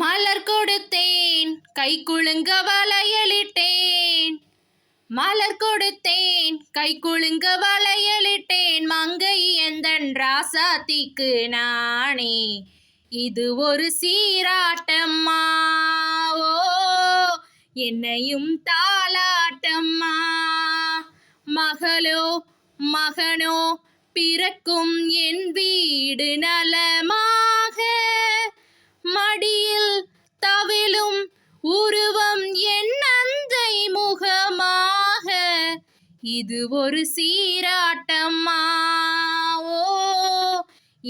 மலர் கொடுத்தேன் கை குலுங்க வளையலிட்டேன். மலர் கொடுத்தேன் கை குலுங்க வளையலிட்டேன். மங்கை எந்தன் ராசாத்திக்கு நானே. இது ஒரு சீராட்டம்மா, ஓ என்னையும் தாலாட்டம்மா. மகளோ மகனோ பிறக்கும் என் வீடு நலமாக. மடியில் தவிழும் உருவம் என் அந்தை முகமாக. இது ஒரு சீராட்டம்மா, ஓ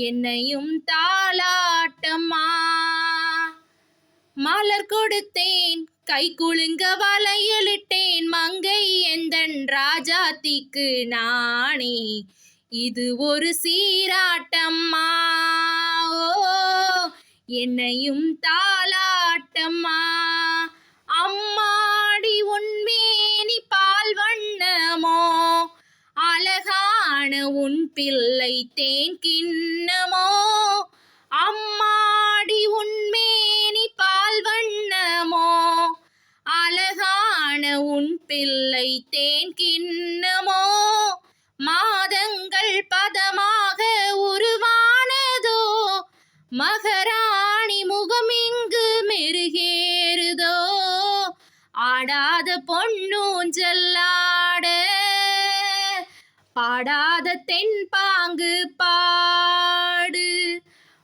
என்னையும் தாலாட்டம்மா. மலர் கொடுத்தேன் கை குலுங்க வளையலிட்டேன். மங்கை எந்தன் ராஜாத்திக்கு நானே. இது ஒரு சீராட்டம்மா, ஓ என்னையும் தாலாட்டம்மா. அம்மாடி உன்மேனி பால் வண்ணமோ, அழகான உன் பிள்ளை தேன் கிண்ணமோ. அம்மாடி உன்மேனி பால் வண்ணமோ, அழகான உன் பிள்ளை தேன் கிண்ணமோ. மாதங்கள் பதமாக உருவானதோ, மகராணி முகம் இங்கு மெருகேறுதோ. ஆடாத பொன்னூஞ்சல்லாட, பாடாத தென்பாங்கு பாடு.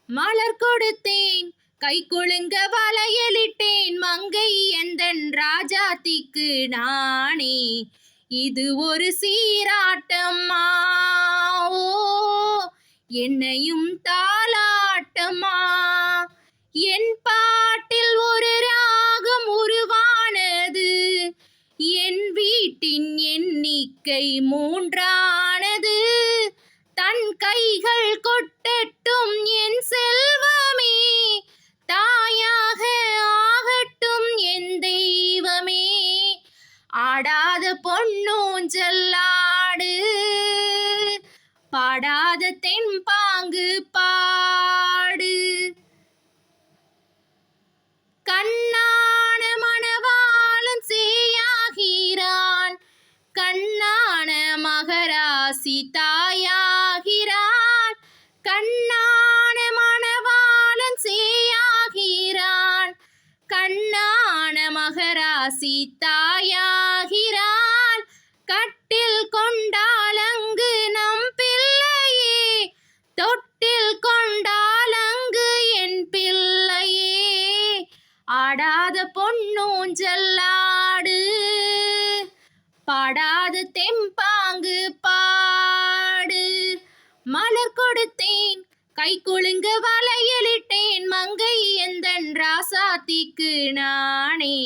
மலர் கொடுத்தேன் கை குலுங்க வளையலிட்டேன். மங்கை எந்தன் ராஜாத்திக்கு நானே. இது ஒரு சீராட்டம்மா, ஓ என்னையும் தாலாட்டம்மா. என் பாட்டில் ஒரு ராகம் உருவானது, என் வீட்டின் எண்ணிக்கை 3ஆனது. தன் கைகள் கொட்டட்டும் என் செல்வமே, தாயாக ஆகட்டும் என் தெய்வமே. ஆடாத பொன்னூஞ்சல்லாடு, பாடாத தென்பாங்கு பாடு. கண்ணான மணவாளன் சேயாகிறான், கண்ணான மகராசி தாயாகிறான். கண்ணான மணவாளன் சேயாகிறான், கண்ணான மகராசி தாயாகிறான். கட்டில் கொண்டால் அங்கு நம் பிள்ளையே, தொட்டில் கொண்டால் அங்கு என் பிள்ளையே. ஆடாத பொன்னூஞ்சல்லாடு, பாடாத தெம்பாங்கு பாடு. மலர் கொடுத்தேன் கை குலுங்க வளையலிட்டேன். மங்கை எந்தன் ராசாத்திக்கு நானே.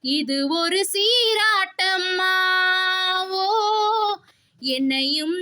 இது ஒரு சீராட்டம்மா, ஓ என்னையும்